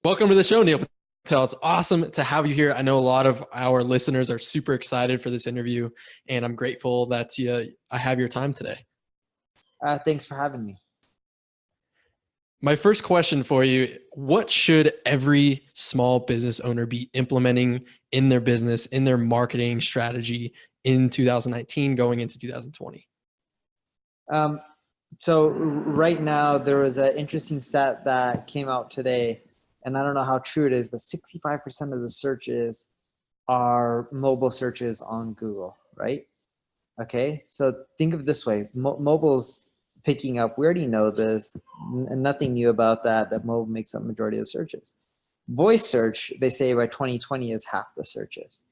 Welcome to the show, Neil Patel. It's awesome to have you here. I know a lot of our listeners are super excited for this interview, and I'm grateful that I have your time today. Thanks for having me. My first question for you, what should every small business owner be implementing in their business, in their marketing strategy in 2019 going into 2020? So right now there was an interesting stat that came out today, and I don't know how true it is, but 65% of the searches are mobile searches on Google, right? Okay, so think of it this way. Mobile's picking up. We already know this, and nothing new about that mobile makes up majority of searches. Voice search, they say by 2020 is half the searches.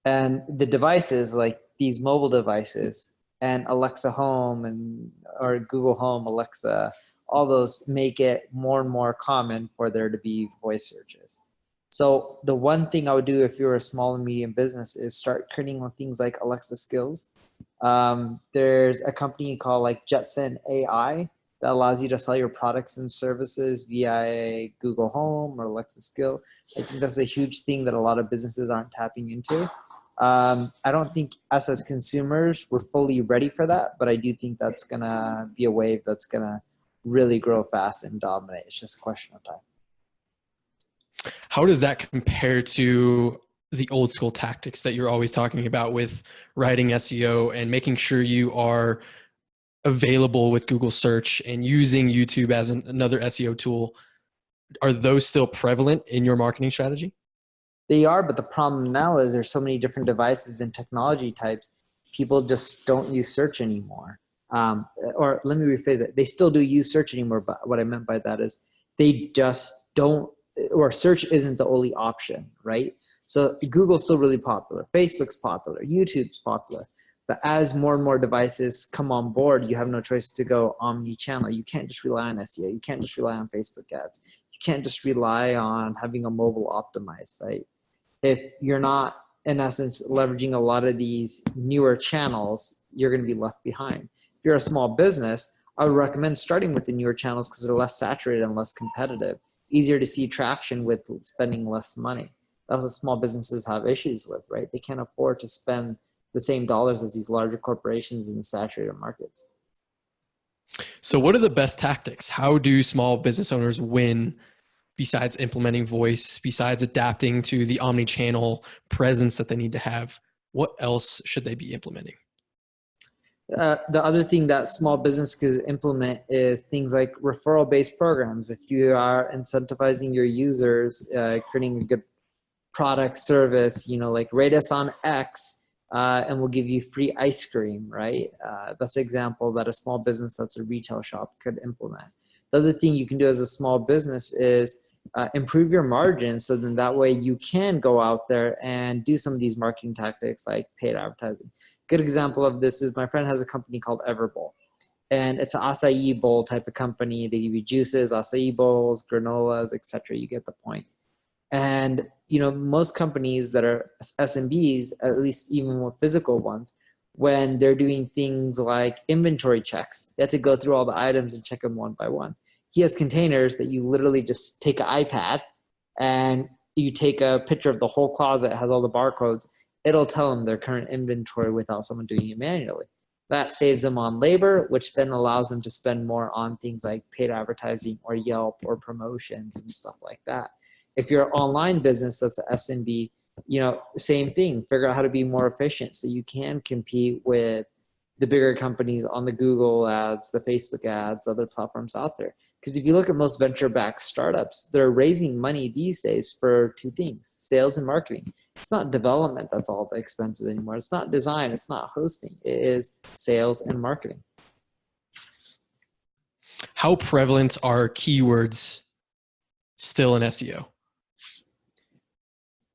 And the devices, like these mobile devices and Alexa Home or Google Home, Alexa, all those make it more and more common for there to be voice searches. So the one thing I would do if you're a small and medium business is start creating on things like Alexa skills. There's a company called like Jetson AI that allows you to sell your products and services via Google Home or Alexa skill. I think that's a huge thing that a lot of businesses aren't tapping into. I don't think us as consumers, we're fully ready for that, but I do think that's gonna be a wave that's gonna really grow fast and dominate. It's just a question of time. How does that compare to the old school tactics that you're always talking about with writing SEO and making sure you are available with Google search and using YouTube as another SEO tool? Are those still prevalent in your marketing strategy? They are, but the problem now is there's so many different devices and technology types. People just don't use search anymore. Or let me rephrase it. They still do use search anymore, but what I meant by that is they just don't, or search isn't the only option, right? So Google's still really popular. Facebook's popular. YouTube's popular. But as more and more devices come on board, you have no choice to go omni-channel. You can't just rely on SEO. You can't just rely on Facebook ads. You can't just rely on having a mobile optimized site. If you're not, in essence, leveraging a lot of these newer channels, you're going to be left behind. If you're a small business, I would recommend starting with the newer channels because they're less saturated and less competitive, easier to see traction with spending less money. That's what small businesses have issues with, right? They can't afford to spend the same dollars as these larger corporations in the saturated markets. So what are the best tactics? How do small business owners win besides implementing voice, besides adapting to the omni-channel presence that they need to have? What else should they be implementing? The other thing that small business could implement is things like referral-based programs. If you are incentivizing your users, creating a good product service, like rate us on X, and we'll give you free ice cream, right? That's an example that a small business that's a retail shop could implement. The other thing you can do as a small business is improve your margins, so then that way you can go out there and do some of these marketing tactics like paid advertising. Good example of this is my friend has a company called Everbowl, and it's an acai bowl type of company. They give you juices, acai bowls, granolas, etc. You get the point. And most companies that are SMBs, at least even more physical ones, when they're doing things like inventory checks, they have to go through all the items and check them one by one. He has containers that you literally just take an iPad and you take a picture of the whole closet, it has all the barcodes. It'll tell them their current inventory without someone doing it manually. That saves them on labor, which then allows them to spend more on things like paid advertising or Yelp or promotions and stuff like that. If you're an online business that's an SMB, same thing. Figure out how to be more efficient so you can compete with the bigger companies on the Google ads, the Facebook ads, other platforms out there. Because if you look at most venture-backed startups, they're raising money these days for two things: sales and marketing. It's not development that's all the expenses anymore. It's not design. It's not hosting. It is sales and marketing. How prevalent are keywords still in SEO?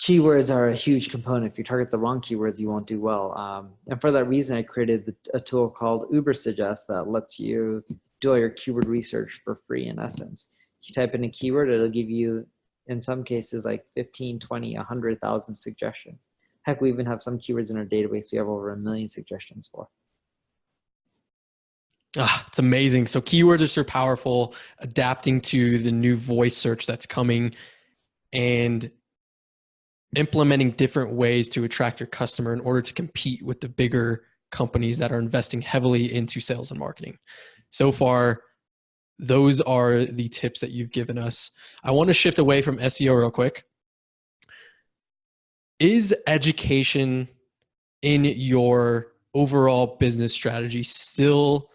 Keywords are a huge component. If you target the wrong keywords, you won't do well. And for that reason, I created a tool called Uber Suggest that lets you do all your keyword research for free, in essence. You type in a keyword, it'll give you, in some cases, like 15, 20, 100,000 suggestions. Heck, we even have some keywords in our database we have over 1 million suggestions for. It's amazing. So keywords are so powerful, adapting to the new voice search that's coming. and implementing different ways to attract your customer in order to compete with the bigger companies that are investing heavily into sales and marketing. So far, those are the tips that you've given us. I want to shift away from SEO real quick. Is education in your overall business strategy still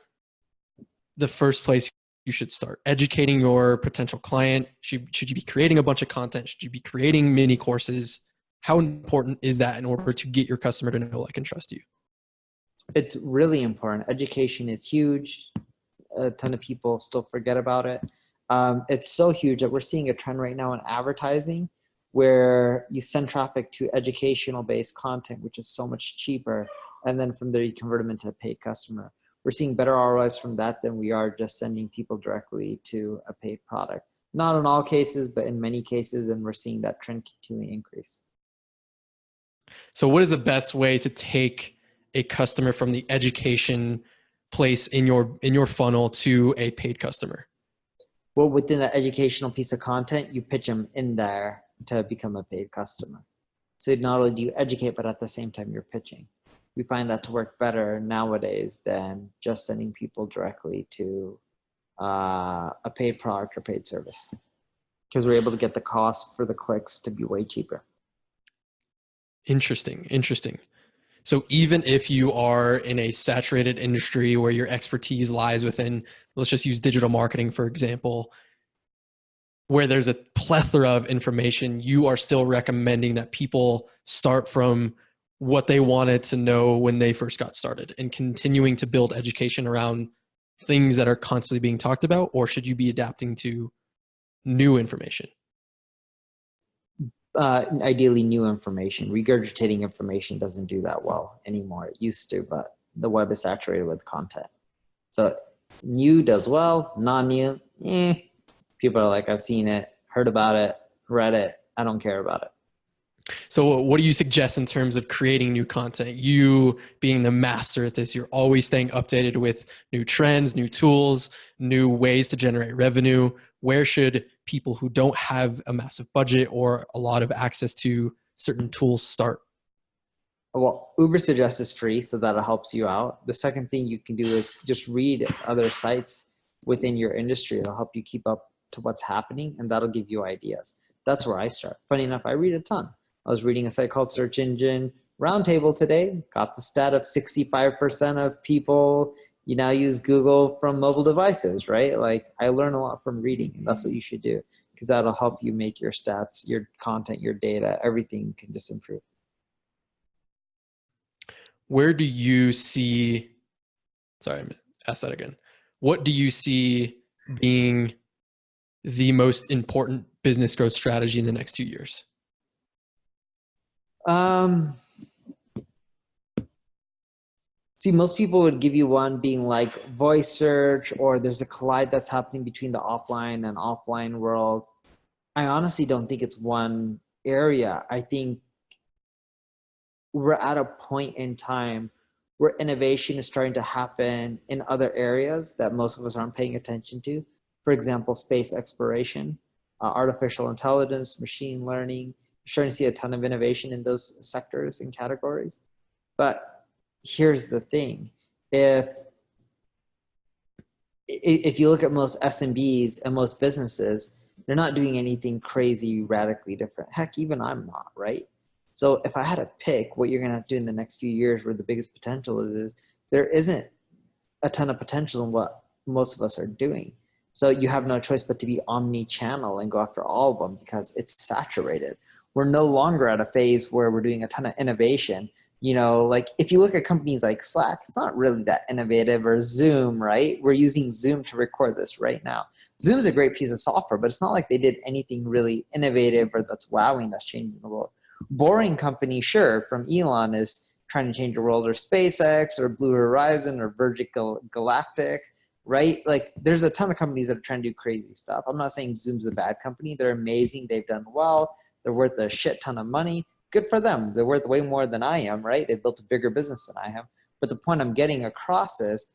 the first place you should start? Educating your potential client? Should you be creating a bunch of content? Should you be creating mini courses? How important is that in order to get your customer to know, like, and trust you? It's really important. Education is huge. A ton of people still forget about it. It's so huge that we're seeing a trend right now in advertising where you send traffic to educational based content, which is so much cheaper. And then from there, you convert them into a paid customer. We're seeing better ROIs from that than we are just sending people directly to a paid product. Not in all cases, but in many cases. And we're seeing that trend continually increase. So what is the best way to take a customer from the education place in your funnel to a paid customer? Well, within the educational piece of content, you pitch them in there to become a paid customer. So not only do you educate, but at the same time you're pitching. We find that to work better nowadays than just sending people directly to a paid product or paid service, because we're able to get the cost for the clicks to be way cheaper. Interesting. So even if you are in a saturated industry where your expertise lies within, let's just use digital marketing, for example, where there's a plethora of information, you are still recommending that people start from what they wanted to know when they first got started and continuing to build education around things that are constantly being talked about, or should you be adapting to new information? Ideally new information. Regurgitating information doesn't do that well anymore. It used to, but the web is saturated with content. So new does well, non-new, people are like, I've seen it, heard about it, read it, I don't care about it. So what do you suggest in terms of creating new content? You being the master at this, you're always staying updated with new trends, new tools, new ways to generate revenue. Where should people who don't have a massive budget or a lot of access to certain tools start? Well, Uber Suggest is free, so that helps you out. The second thing you can do is just read other sites within your industry. It'll help you keep up to what's happening, and that'll give you ideas. That's where I start. Funny enough, I read a ton. I was reading a site called Search Engine Roundtable today, got the stat of 65% of people now use Google from mobile devices, right? Like, I learn a lot from reading, and that's what you should do, because that'll help you make your stats, your content, your data, everything can just improve. Where do you see, sorry, I'm going to ask that again. What do you see being the most important business growth strategy in the next 2 years? See, most people would give you one being like voice search, or there's a collide that's happening between the offline and offline world. I honestly don't think it's one area. I think we're at a point in time where innovation is starting to happen in other areas that most of us aren't paying attention to. For example, space exploration, artificial intelligence, machine learning. You're starting to see a ton of innovation in those sectors and categories. But here's the thing. If you look at most SMBs and most businesses, they're not doing anything crazy, radically different. Heck, even I'm not, right? So if I had to pick what you're going to have to do in the next few years where the biggest potential is there isn't a ton of potential in what most of us are doing. So you have no choice but to be omni-channel and go after all of them because it's saturated. We're no longer at a phase where we're doing a ton of innovation. Like if you look at companies like Slack, it's not really that innovative, or Zoom, right? We're using Zoom to record this right now. Zoom's a great piece of software, but it's not like they did anything really innovative or that's wowing, that's changing the world. Boring company, sure, from Elon is trying to change the world, or SpaceX or Blue Horizon or Virgin Galactic, right? Like there's a ton of companies that are trying to do crazy stuff. I'm not saying Zoom's a bad company. They're amazing. They've done well. They're worth a shit ton of money. Good for them. They're worth way more than I am, right? They've built a bigger business than I have. But the point I'm getting across is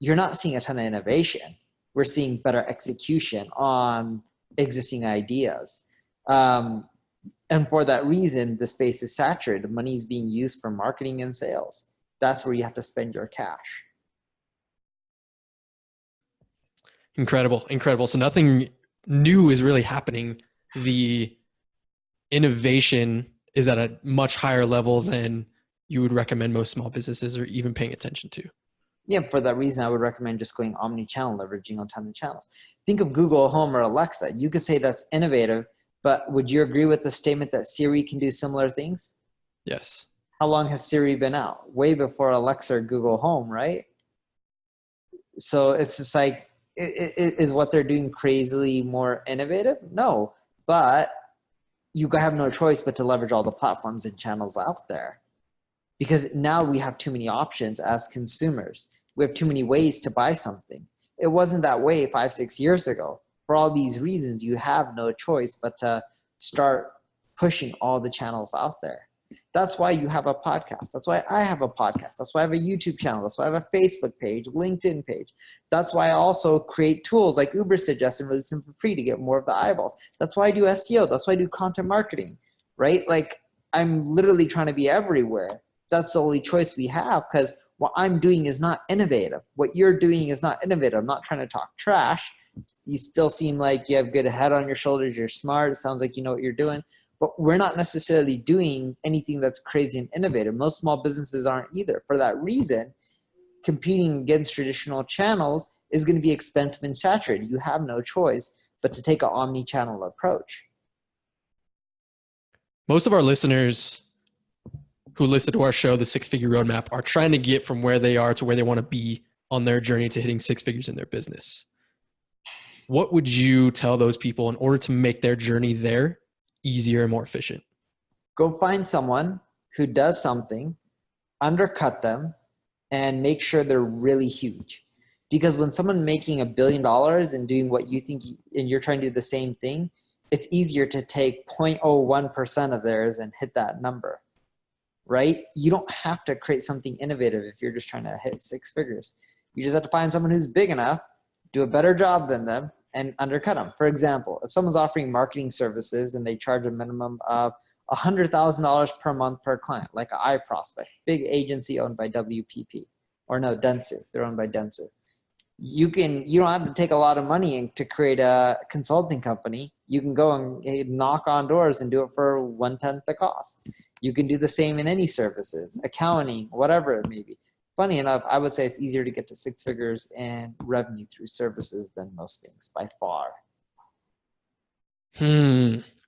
you're not seeing a ton of innovation. We're seeing better execution on existing ideas. And for that reason, the space is saturated. Money is being used for marketing and sales. That's where you have to spend your cash. Incredible, incredible. So nothing new is really happening. The innovation is at a much higher level than you would recommend most small businesses are even paying attention to. Yeah, for that reason, I would recommend just going omni-channel, leveraging on channels. Think of Google Home or Alexa. You could say that's innovative, but would you agree with the statement that Siri can do similar things? Yes. How long has Siri been out? Way before Alexa or Google Home, right? So it's just like, is what they're doing crazily more innovative? No, but you have no choice but to leverage all the platforms and channels out there, because now we have too many options as consumers. We have too many ways to buy something. It wasn't that way 5-6 years ago. For all these reasons, you have no choice but to start pushing all the channels out there. That's why you have a podcast. That's why I have a podcast. That's why I have a YouTube channel. That's why I have a Facebook page, LinkedIn page. That's why I also create tools like Uber Suggest and release them for free to get more of the eyeballs. That's why I do SEO. That's why I do content marketing, right? Like, I'm literally trying to be everywhere. That's the only choice we have, because what I'm doing is not innovative. What you're doing is not innovative. I'm not trying to talk trash. You still seem like you have good head on your shoulders. You're smart. It sounds like you know what you're doing. But we're not necessarily doing anything that's crazy and innovative. Most small businesses aren't either. For that reason, competing against traditional channels is going to be expensive and saturated. You have no choice but to take an omni-channel approach. Most of our listeners who listen to our show, The Six-Figure Roadmap, are trying to get from where they are to where they want to be on their journey to hitting six figures in their business. What would you tell those people in order to make their journey there easier and more efficient? Go find someone who does something, undercut them, and make sure they're really huge. Because when someone making $1 billion and doing what you think, and you're trying to do the same thing, it's easier to take 0.01% of theirs and hit that number, right? You don't have to create something innovative if you're just trying to hit six figures. You just have to find someone who's big enough, do a better job than them, and undercut them. For example, if someone's offering marketing services and they charge a minimum of $100,000 per month per client, like an iProspect, big agency owned by WPP, or no, Dentsu, they're owned by Dentsu. You don't have to take a lot of money to create a consulting company. You can go and knock on doors and do it for 1/10 the cost. You can do the same in any services, accounting, whatever it may be. Funny enough, I would say it's easier to get to six figures in revenue through services than most things by far.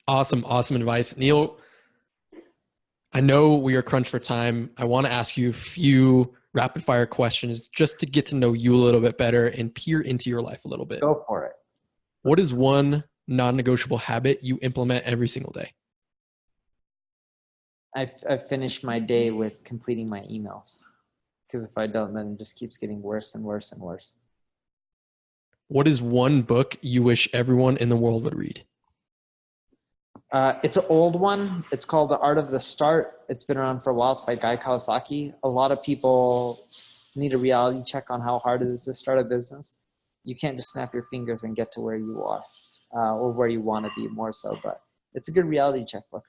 Awesome, awesome advice. Neil, I know we are crunched for time. I want to ask you a few rapid fire questions just to get to know you a little bit better and peer into your life a little bit. Go for it. What is one non-negotiable habit you implement every single day? I've finished my day with completing my emails, because if I don't, then it just keeps getting worse and worse and worse. What is one book you wish everyone in the world would read? It's an old one. It's called The Art of the Start. It's been around for a while. It's by Guy Kawasaki. A lot of people need a reality check on how hard it is to start a business. You can't just snap your fingers and get to where you are, or where you want to be more so, but it's a good reality check book.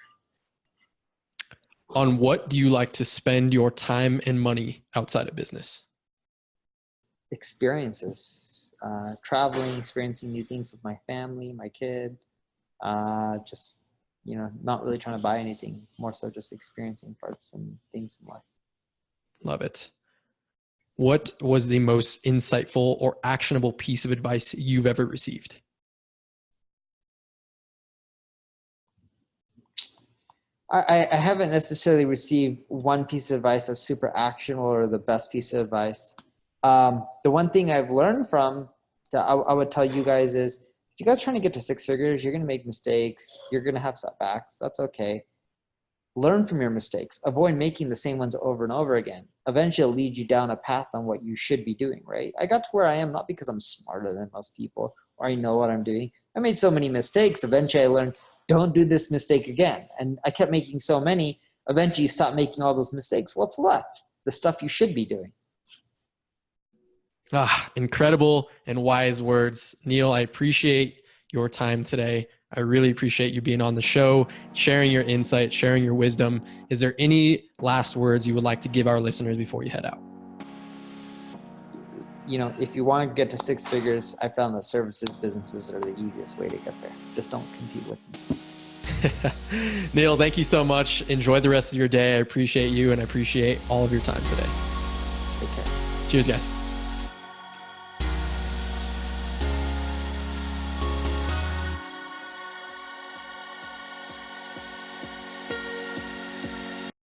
On what do you like to spend your time and money outside of business? Experiences, traveling, experiencing new things with my family, my kid, just, not really trying to buy anything, more so just experiencing parts and things in life. Love it. What was the most insightful or actionable piece of advice you've ever received? I haven't necessarily received one piece of advice that's super actionable or the best piece of advice. The one thing I've learned from that I would tell you guys is, if you guys are trying to get to six figures, you're going to make mistakes. You're going to have setbacks. That's okay. Learn from your mistakes. Avoid making the same ones over and over again. Eventually it'll lead you down a path on what you should be doing, right? I got to where I am not because I'm smarter than most people or I know what I'm doing. I made so many mistakes. Eventually I learned, don't do this mistake again. And I kept making so many. Eventually you stop making all those mistakes. What's left? The stuff you should be doing. Incredible and wise words. Neil, I appreciate your time today. I really appreciate you being on the show, sharing your insight, sharing your wisdom. Is there any last words you would like to give our listeners before you head out? If you want to get to six figures, I found that services businesses are the easiest way to get there. Just don't compete with them. Neil, thank you so much. Enjoy the rest of your day. I appreciate you and I appreciate all of your time today. Take care. Cheers, guys.